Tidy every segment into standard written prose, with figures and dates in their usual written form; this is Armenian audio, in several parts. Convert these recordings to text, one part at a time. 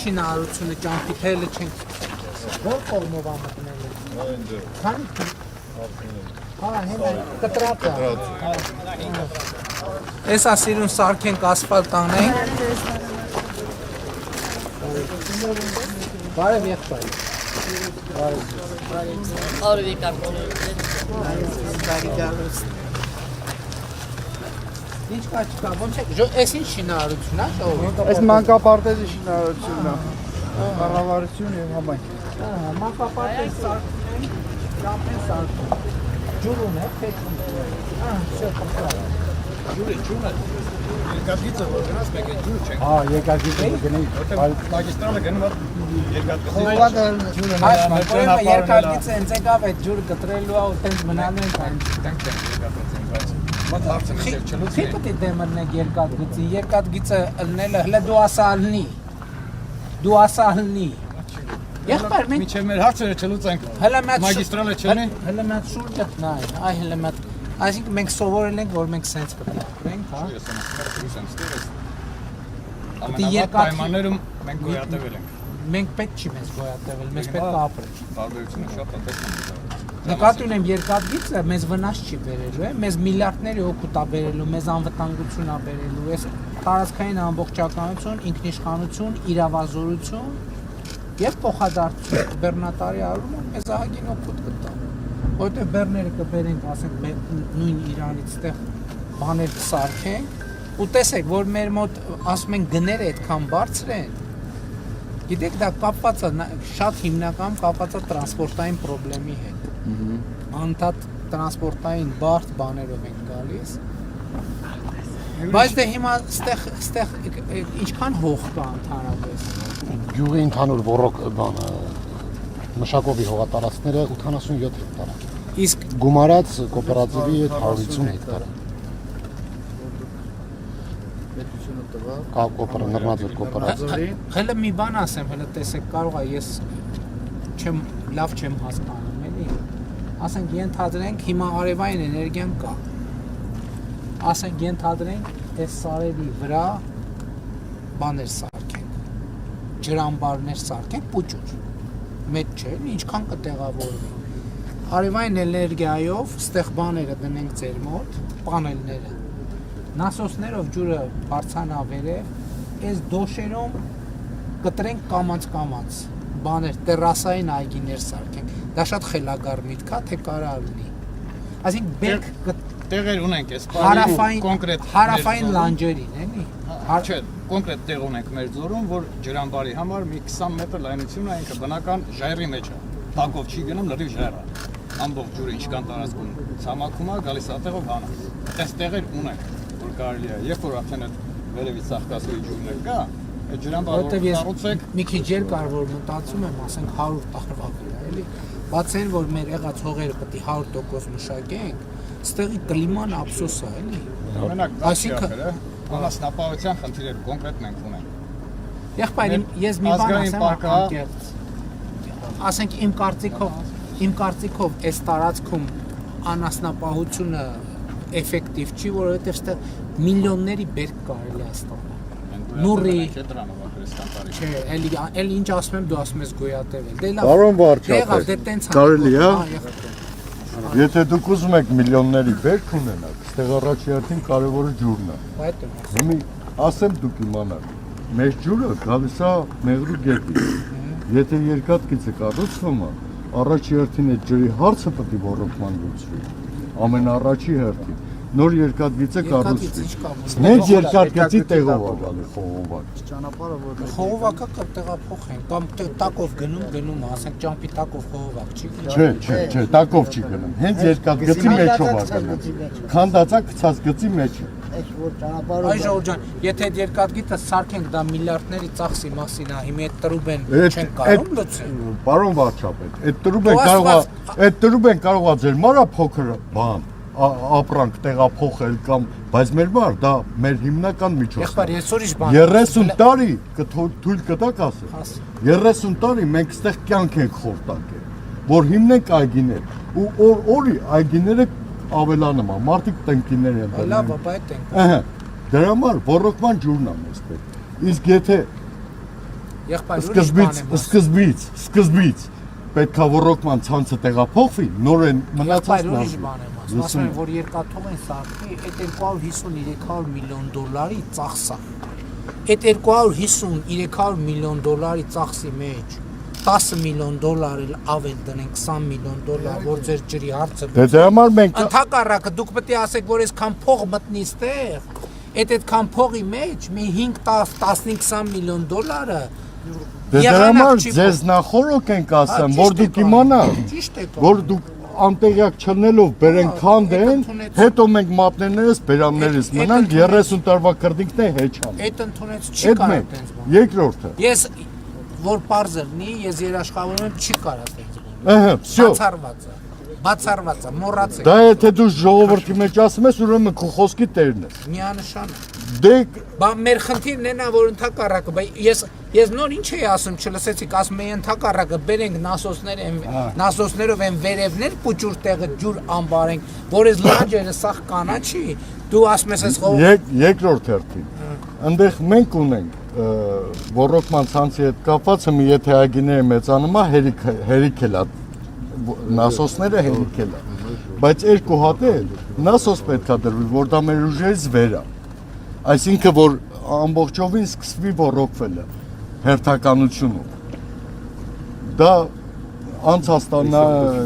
շինարարությունը ճամփի թելը չենք որ կողմով ամտնել է։ Քանի հա հենա կտրած է։ Էս ասիրուն սարքենք ասֆալտ անենք։ Բարև եղբայր։ Արևի կարգոնը։ Ինչ կա չկա, ոնց է, այս ինչ շինարարություն է, ժողովուրդ։ Այս մանկապարտեզի շինարարությունն է, կառավարություն եւ համայն։ Մանկապարտեզ սարքն են, ճամփեն սարքն, ջուրում է, փեքում է, Ջուրը, երկաթգիծը որ գնաց մեկ է ջուրը չենք։ Հա, երկաթգիծը գնի, մագիստրալը գնում է երկաթգծի։ երկաթգիծը հենց եկավ այդ ջուրը կտրելու է ու տենց մնալու ենք այն։ Չի պետք է դեմրնեք երկաթգիծը ըլնելը, հլը դու ասա ըլնի։ Եղբայր մենք Մինչև մեր հարցերը չլուծենք, մագիստրալը չլինի։ Հլը մեծ շուր գտնային, այ հլը մեծ, այսինքն մենք սովորել ենք, որ մենք սենց պետք է ապրենք, հա։ Ամենավատ պայմաններում մենք գոյատևել ենք։ Մենք պետք չի մեզ գոյատևել, մեզ պետք է ապրել։ Տարբերությունը շատ հատեցնում է։ Նկատի ունեմ երկաթգիծը մեզ վնաս չի բերելու է, մեզ միլիարդների օգուտ է բերելու, մեզ անվտանգություն է բերելու, այս տարածքային ամբողջականություն, ինքնիշխանություն, իրավազորություն եւ փոխադարձություն բեռնատարի առումը մեզ ահագին օգուտ կտա։ Որտեղ բեռները կբերենք, ասենք, նույն Իրանից այդտեղ բաներ կսարքենք, ու տեսեք, որ մեր մոտ ասում են գները այդքան բարձր են։ Գիտեք, դա կապված է շատ հիմնական կապված է տրանսպորտային խնդրի հետ։ Անդադ տրանսպորտային բարդ բաներով ենք գալիս։ Բայց դե հիմա ստեղ ինչքան հող կա ընդհանրապես։ Գյուղի ընդհանուր ոռոգ բանը մշակովի հողատարածքները 87 հեկտար։ Իսկ գումարած կոոպերատիվի հետ 150 հեկտար։ պետությունը տվա։ Կա նռնաձոր կոոպերատիվ։ հələ մի բան ասեմ, հələ տեսեք, կարող է ես լավ չեմ հասկանում, էլի։ Ասենք ենթադրենք հիմա արևային էներգիան կա։ Ասենք ենթադրենք այս սարերի վրա բաներ սարքենք, ջրամբարներ սարքենք, պուճուր, մեծ չէ, ինչքան կտեղավորվի։ Արևային էներգիայով ստեղ բաները դնենք ձեր մոտ, պանելները, նասոսներով ջուրը բարձանա վերև, այս դոշերում կտրենք կամաց, բաներ, տերասային այգիներ սարքենք, դա շատ խելագար միտք է, թե կարա լինի։ Այսինքն բերք Տեղեր ունենք այս կոնկրետ հարավային լանջերին, էլի։ Չէ, կոնկրետ տեղ ունենք մեր ձորում, որ ջրամբարի համար մի 20 մետր լայնությունն է, ինքը բնական ժայռի մեջ է։ Տակով չի գնում, լրիվ ժայռ է։ Ամբողջ ջուրը ինչքան տարածքում ցամաքում է, գալիս ատեղով հանում։ Այս տեղեր ունենք, որ կարելի է, երբ որ արդեն այդ վերևից ծաղկասուի ջուրներ կա, այդ ջրամբարը կառուցեք։ Մի քիչ երկար որ մտածում եմ, ասենք 100 տարվա վրա, էլի։ Բացեն որ մեր եղած հողերը պետք է 100% մշակենք, ստեղի կլիման ափսոս է, էլի։ Այսինքն անասնապահության խնդիրներ կոնկրետ մենք ունենք։ Եղբայր, ես մի բան ասեմ, ասենք իմ կարծիքով այս տարածքում անասնապահությունը էֆեկտիվ չի, որովհետև այստեղ միլիոնների բերք կարելի է ստանալ։ Նուրի Չէ, էլի ինչ ասում եմ, դու ասում ես գոյատևել։ Դե լավ։ Պարոն վարչապետ, կարելի է։ Եթե դուք ուզում եք միլիոնների բերք ունենաք, այստեղ առաջի հերթին կարևորը ջուրն է։ Հիմա ասեմ դուք իմանաք, մեր ջուրը գալիս է Մեղրու գետից։ Եթե երկաթգիծը կառուցվում է, առաջի հերթին այդ ջրի հարցը պետք է ոռոգման լուծվի։ Ամենաառաջի հերթին նոր երկաթգիծը կառուցվի։ Հենց երկաթգծի տեղով է գալի խողովակ։ Ճանապարհը որ խողովակը կտեղափոխեն կամ տակով գնում, ասենք ճամփի տակով խողովակ չի գնում։ Չէ, տակով չի գնում։ Հենց երկաթգծի մեջով է գնում։ Քանդածա գցած գծի մեջ է։ այս որ ճանապարհը Այ ժողովուրդ ջան, եթե այդ երկաթգիծը սարքենք, դա միլիարդների ծախսի մասին է, հիմա այդ տրուբեն չեն կարող լուծել։ Պարոն վարչապետ, այդ տրուբեն կարող է ձեր մարա փոքր բան ապրանք տեղափոխել կամ բայց մեր բար դա մեր հիմնական միջոցն է։ Եղբայր, ես ուրիշ բան 30 տարի թույլ կտակ ասել։ 30 տարի մենք այստեղ կյանք ենք խորտակել, որ հիմնենք այգիներ ու օրի այգիները ավելանում է, մարդիկ տնկիներ են դնում։ Լավ, ապա այդ ենք։ Ահա, դրա համար ոռոգման ջուրն է մեզ պետք։ Իսկ եթե Եղբայր, ուրիշ բան եմ ասում։ Սկզբից պետք է ռոռոկման ցանցը տեղափոխվի, նորեն մնացածն ուրիշ ազգի։ բան եմ ասում, ասում են, որ երկաթող են սարքի, այդ 250-300 միլիոն դոլարի ծախսա։ Այդ 250-300 միլիոն դոլարի ծախսի մեջ 10 միլիոն դոլար էլ ավել դնենք 20 միլիոն դոլար, որ ձեր ջրի հարցը Դե դրա համար մենք Ընդհակառակը դուք պետք է ասեք, որ այսքան փող մտնի ստեղ, այդքան փողի մեջ մի 5-10-15-20 միլիոն դոլարը Դե դրա համար ձեզ նախորոք ենք ասեմ, որ դուք իմանաք, որ դուք անտեղյակ չնելով բերեն քանդեն, հետո մենք մատներներս, բերաններս մնանք 30 տարվա կրդինքն է հեչան։ Այդ ընդունեց չի կարա այդպես բան։ Երկրորդը։ Ես որ բարձրնի, ես երաշխավորում եմ չի կարա այդպես բան։ Ահա, всё։ Բացառված է, մոռացեք։ Դա եթե դու ժողովրդի մեջ ասում ես, ուրեմն քո խոսքի տերն ես։ Միանշան։ Դե Բա մեր խնդիրն է նա, որ ընդհակառակը, բա ես նոր ինչ էի ասում, չլսեցիք, ասում էի ընդհակառակը բերենք նասոսներով են վերևներ պուճուր տեղը ջուր ամբարենք, որ այս լանջերը սախ կանաչի, դու ասում ես այս երկրորդ հերթին։ Այնտեղ մենք ունենք ռոռոկման ցանցի հետ կապված մի եթե ագիները մեծանում է, հերիք էլ է նասոսները հերիք էլ է, բայց երկու հատ էլ նասոս պետք է դրվի, որ դա մեր ուժերից վեր է։ Այսինքն որ ամբողջովին սկսվի ռոռոկվելը հերթականությունում։ Դա անցած տարի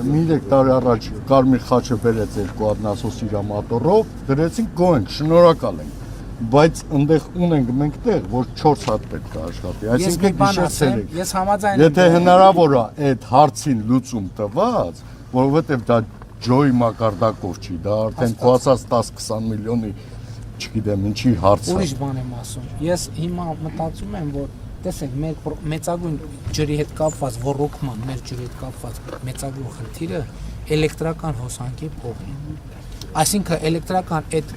մի 3 տարի առաջ Կարմիր խաչը բերեց երկու հատ նասոս իր մոտորով, դրեցինք գոհենք, շնորհակալ ենք։ Բայց այնտեղ ունենք մենք տեղ, որ 4 հատ պետք է աշխատի։ Այսինքն գիշեր-ցերեկ։ Ես համաձայն եմ։ Եթե հնարավոր է այդ հարցին լուծում տված, որովհետև դա ջոյ մակարդակով չի, դա արդեն քո ասած 10-20 միլիոնի, չգիտեմ, ինչի հարց է։ Ուրիշ բան եմ ասում։ Ես հիմա մտածում եմ, որ տեսեք, մեր մեծագույն ջրի հետ կապված ռոռոկման, մեր ջրի հետ կապված մեծագույն խնդիրը էլեկտրական հոսանքի փողն է։ Այսինքն էլեկտրական այդ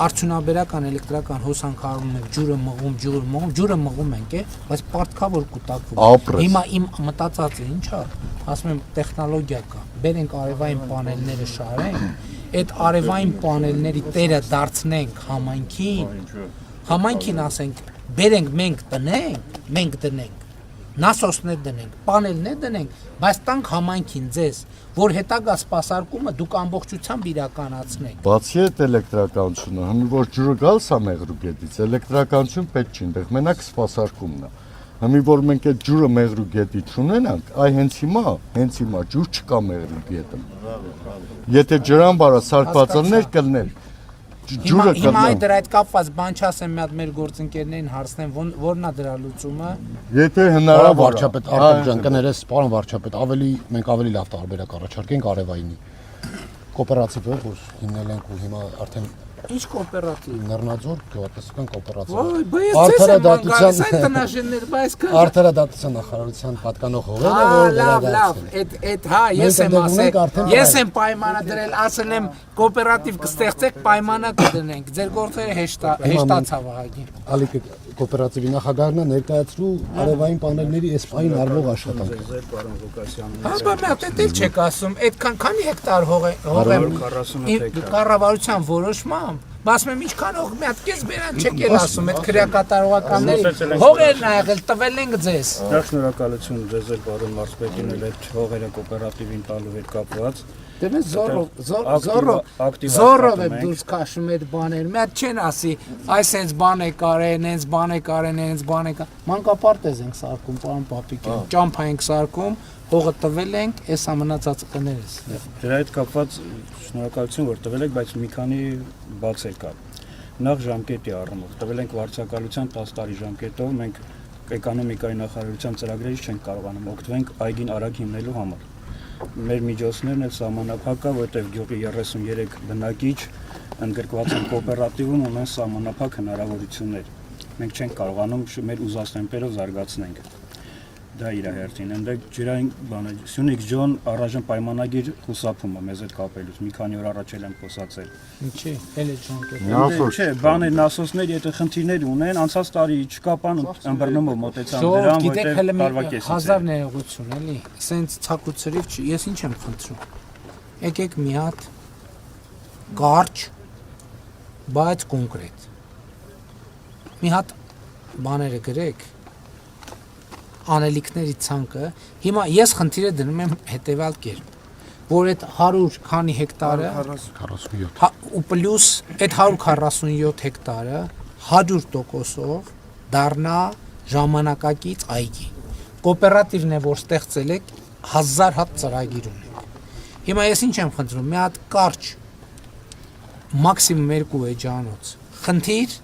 արդյունաբերական էլեկտրական հոսանքարում ենք ջուրը մղում ենք, բայց պարտքավոր կուտակվում։ Հիմա իմ մտածածը ինչ է, ասում եմ տեխնոլոգիա կա, բերենք արևային պանելները շարենք, այդ արևային պանելների տերը դարձնենք համայնքին ասենք, բերենք մենք դնենք, նասոսներ դնենք, պանելներ դնենք, բայց տանք համայնքին ձեզ, որ հետագա սպասարկումը դուք ամբողջությամբ իրականացնեք։ Բացի այդ էլեկտրականությունը, հնի որ ջուրը գալիս է մեղրուգետից, էլեկտրականություն պետք չի, այնտեղ մենակ սպասարկումն է։ Հնի որ մենք այդ ջուրը մեղրուգետի չունենանք, այ հենց հիմա ջուր չկա մեղրուգետը։ Եթե ջրամբարը սարկված լիներ կլներ, ջուրը Հիմա դրա հետ կապված բան չասեմ, մի հատ մեր գործընկերներին հարցնեմ, որն է դրա լուծումը։ Եթե հնարավոր վարչապետ Արտակ ջան, կներես, պարոն վարչապետ, մենք ավելի լավ տարբերակ առաջարկենք արևայինի կոոպերատիվը, որ հիմնել ենք ու հիմա արդեն Ինչ կոոպերատիվ։ Լեռնաձոր գյուղատնտեսական կոոպերատիվ։ Արդարադատության նախարարության պատկանող հողերը, որ լավ, ես եմ պայմանը դրել, ասել եմ կոոպերատիվ կստեղծեք, պայմանը կդնենք։ Ձեր գործերը հեշտացավ ահագին։ Ալիքը կոոպերատիվի նախագահն է ներկայացրու արևային պանելների այս պահին արվող աշխատանքը։ Ձեր պարոն Ղուկասյանն Հա, բայց դա էլ չեք ասում, այդքան քանի հեկտար հող է կառավարության որոշմամբ, ասում եմ ինչքան հող մի հատ կես բերան չեք էլ ասում, այդ քրեակատարողականների հողերն ա եղել, տվել ենք ձեզ։ Դա շնորհակալություն ձեզ էլ պարոն Մարսպետին էլ այդ հողերը կոոպերատիվին տալու հետ կապված։ Դե մենք զորով եմ դուրս քաշում այդ բաները։ Մի հատ չեն ասի, այս հենց բան է կարեն, հենց բան է կարեն, հենց բան է կարեն։ Մանկապարտեզ ենք սարքում, պարոն Պապիկյան, ճամփա ենք սարքում, հողը տվել ենք, էսա մնացած կներես։ Դրա հետ կապված շնորհակալություն որ տվել եք, բայց մի քանի բացեր կա։ Նախ ժամկետի առումով տվել ենք վարձակալության 10 տարի ժամկետով, մենք էկոնոմիկայի նախարարության ծրագրերից չենք կարողանում օգտվենք այգին արագ հիմնելու համար։ Մեր միջոցներն էլ սահմանափակ է, որտեղ գյուղի 33 բնակիչ ընդգրկված են կոոպերատիվում ունեն սահմանափակ հնարավորություններ։ Մենք չենք կարողանում մեր ուզած տեմպերով զարգացնենք։ Դա իր հերթին, այնտեղ ջրային բանը Սյունիք ջոն առայժմ պայմանագիր խուսափում է մեզ հետ կապելուց, մի քանի օր առաջ էլ եմ խոսացել։ Ինչի, էլ է ջանքեր։ Չէ, բաներ նասոսներ, եթե խնդիրներ ունեն, անցած տարի չկապան ըմբռնումով մոտեցան դրան, որտեղ տարվա կեսից։ Հազար ներողություն, էլի, սենց ցակուցրիվ չի, ես ինչ եմ խնդրում։ Եկեք մի հատ կարճ, բայց կոնկրետ։ Մի հատ բաները գրեք անելիքների ցանկը, հիմա ես խնդիրը դնում եմ հետևյալ կերպ, որ այդ 100 քանի հեկտարը 47 ու պլյուս այդ 147 հեկտարը 100%-ով դառնա ժամանակակից այգի։ Կոոպերատիվն է, որ ստեղծել եք 1000 հատ ծրագիր ունենք։ Հիմա ես ինչ եմ խնդրում, մի հատ կարճ մաքսիմում 2 էջանոց։ Խնդիր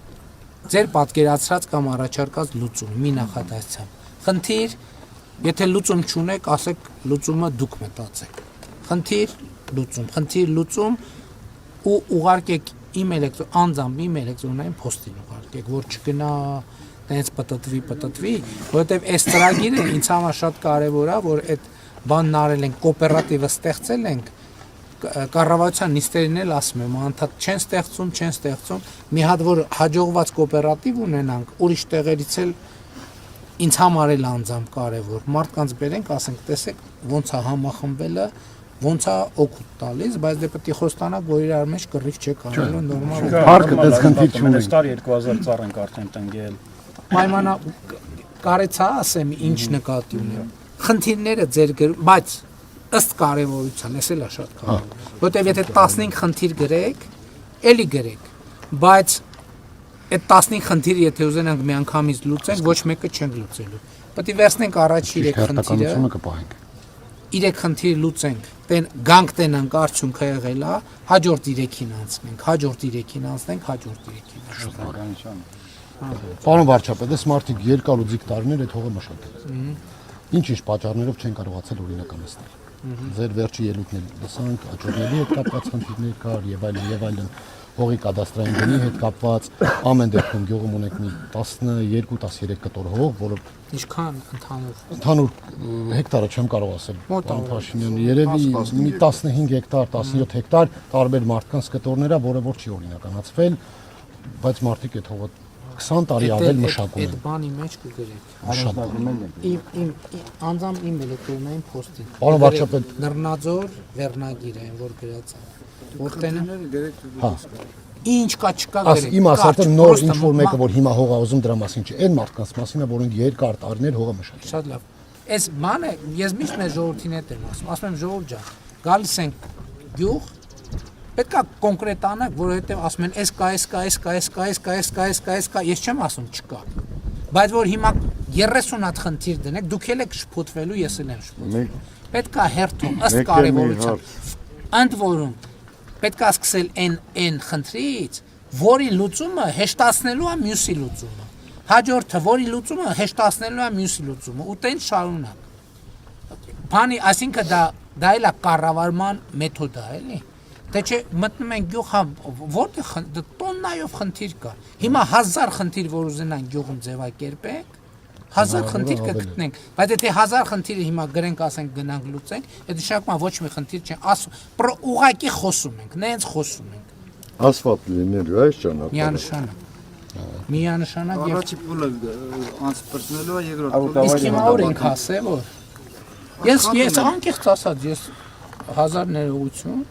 ձեր պատկերացրած կամ առաջարկած լուծում մի նախադասությամբ։ Խնդիր, եթե լուծում չունեք, ասեք լուծումը դուք մտածեք։ Խնդիր, լուծում ու ուղարկեք իմ անձամբ իմ էլեկտրոնային փոստին ուղարկեք, որ չգնա տենց պտտվի, որովհետև այս ծրագիրը ինձ համար շատ կարևոր է, որ այդ բանն արել ենք, կոոպերատիվը ստեղծել ենք, կառավարության նիստերին էլ ասում եմ, անդադ չեն ստեղծում, մի հատ որ հաջողված կոոպերատիվ ունենանք, ուրիշ տեղերից էլ ինձ համար էլ անձամբ կարևոր, մարդկանց բերենք, ասենք, տեսեք, ոնց է համախմբելը, ոնց է օգուտ տալիս, բայց դե պետք է խոստանաք, որ իրար մեջ կռիվ չեք անելու նորմալ։ Փառքը դες խնդիր չունի։ Ստար 2000 ծառ ենք արդեն տնկել։ Պայմանա կարեցա ասեմ ինչ նկատի ունեմ։ Խնդիրները ձեր բայց ըստ կարևորության, էս էլ է շատ կարևոր։ Որտեւ եթե 15 խնդիր գրեք, էլի գրեք, բայց այդ 15 խնդիրը եթե ուզենանք միանգամից լուծենք, ոչ մեկը չենք լուծելու։ Պետք է վերցնենք առաջ 3 խնդիրը, կպահենք։ 3 խնդիր լուծենք, տեն գանք տենանք արդյունքը եղել է, հաջորդ 3-ին անցնենք, հաջորդ 3-ին անցնենք։ Պարոն վարչապետ, այս մարդիկ երկարուձիգ տարիներ այդ հողը մշակել։ Ինչ պատճառներով չեն կարողացել օրինականացնել։ Ձեր վերջի ելույթն լսանք, աճուրների հետ կապված խնդիրներ կար եւ այլն, հողի կադաստրային գնի հետ կապված, ամեն դեպքում գյուղում ունենք մի 12-13 կտոր հող, որը Ինչքան ընդհանուր հեկտարը չեմ կարող ասել։ Պարոն Փաշինյան, երևի մի 15 հեկտար, 17 հեկտար տարբեր մարդկանց կտորներ է, որը որ չի օրինականացվել, բայց մարդիկ այդ հողը 20 տարի ավել մշակում են։ Այդ բանի մեջ կգրեք։ Շատ Իմ անձամբ իմ էլեկտրոնային փոստին։ Պարոն վարչապետ, Նռնաձոր վերնագիրը այն որ գրած է։ Որտեն հա։ ինչ կա չկա Աս գրեք։ իմ ասածը նոր ինչ որ մեկը որ հիմա հողա ուզում դրա մասին չի, այն մարդկանց մասին է, որոնք երկար տարիներ հողը մշակել։ Շատ լավ։ Այս բանը ես միշտ մեր ժողովրդին հետ եմ ասում եմ ժողովուրդ ջան, գալիս ենք գյուղ, պետք է կոնկրետ անեք, որովհետև ասում են կա, ես չեմ ասում չկա։ Բայց որ հիմա 30 հատ խնդիր դնեք, դուք եք շփոթվելու, ես էլ եմ շփոթվելու։ Պետք է հերթում ըստ կարևորության։ Ընդ որում պետք է սկսել այն խնդրից, որի լուծումը հեշտացնելու է մյուսի լուծումը։ Հաջորդը, որի լուծումը հեշտացնելու է մյուսի լուծումը, ու տենց շարունակ։ Բանի, այսինքն դա էլ է կառավարման մեթոդ է, էլի։ Թե չէ մտնում են գյուղ, որտեղ տոննայով խնդիր կա։ Հիմա 1000 խնդիր, որ ուզենան գյուղում ձևակերպենք, 1000 խնդիր կգտնենք, բայց եթե 1000 խնդիրը հիմա գրենք, ասենք գնանք լուծենք, այդ նշանակում ոչ մի խնդիր չէ, ուղղակի խոսում ենք, նենց խոսում ենք։ Ասֆալտ լինելու այս ճանապարհը։ Միանշանակ եւ առաջի փուլը անցպրտնելու է, երկրորդ իսկ հիմա որ ենք ասել, որ ես անկեղծ ասած, ես 1000 ներողություն,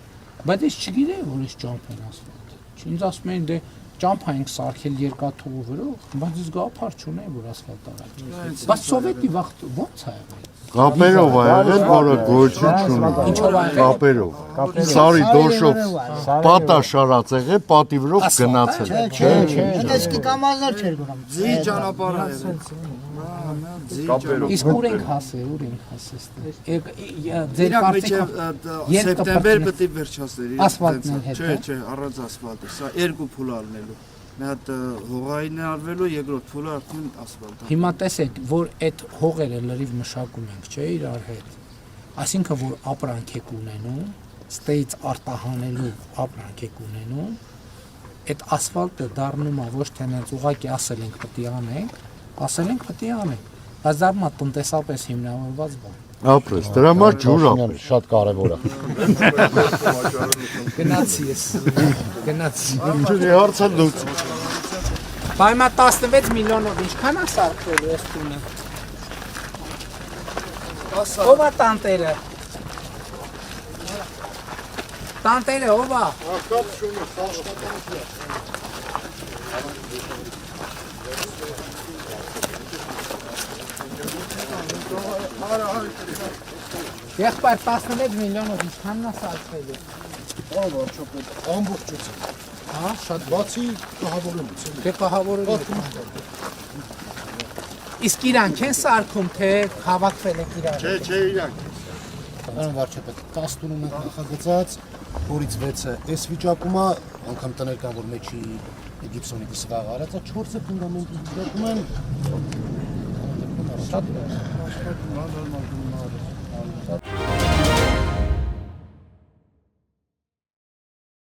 բայց ես չգիտեի, որ ես ճամփ եմ ասֆալտ։ Ինձ ասում էին դե ճամփա ենք սարքել երկաթուղու վրով, բայց ես գաղափար չունեի, որ ասֆալտ արած։ Բայց սովետի վաղ ոնց է եղել։ Կապերով է եղել, որը գոյություն չունի։ Ինչով է եղել։ Կապերով։ Սարի դոշով պատա շարած եղել, պատի վրով գնացել։ Չէ։ Դեսկի կամազներ չեր գնում։ ձի ճանապարհ է եղել։ Իսկ ուր ենք հասել ձեր Մինչև կարծիքով սեպտեմբեր պետք է վերջացնել։ Ասֆալտն հետ, Չէ, առանց ասֆալտի։ Սա երկու փուլ արնելու։ Մի հատ հողային է արվելու, երկրորդ փուլը արդեն ասֆալտ։ Հիմա տեսեք, որ այդ հողերը լրիվ մշակում ենք, չէ, իրար հետ։ Այսինքն որ ապրանք եք ունենում, ստեից արտահանելու ապրանք եք ունենում, այդ ասֆալտը դառնում է ոչ թե նենց ուղղակի ասել ենք պետք է անենք, բայց դառնում է տնտեսապես հիմնավորված բան։ Ապրես, դրա համար ջուր է։ Շատ կարևոր է։ Գնացի ես։ Գնացի։ Ջուրի հարցը լուծ։ Բայմա 16 միլիոնով ինչքան է սարքվելու այս տունը։ Ո՞վ է տանտերը։ Տանտերը ո՞վ է։ Եղբայր 11 միլիոնով ինչքանն է սարքվելու։ Պարոն վարչապետ, ամբողջությամբ։ Հա, շատ Բացի կահավորելուց։ դե կահավորել։ Իսկ իրանք են սարքում, թե հավաքվել եք իրար։ Չէ, իրանք։ Պարոն վարչապետ, 10 տուն ունենք նախագծած, որից 6-ը այս վիճակում է, անգամ տներ կան, որ մեջի գիպսոնի դսվաղ արած է, 4-ը ֆունդամենտի վիճակում են։ Շատ Շատ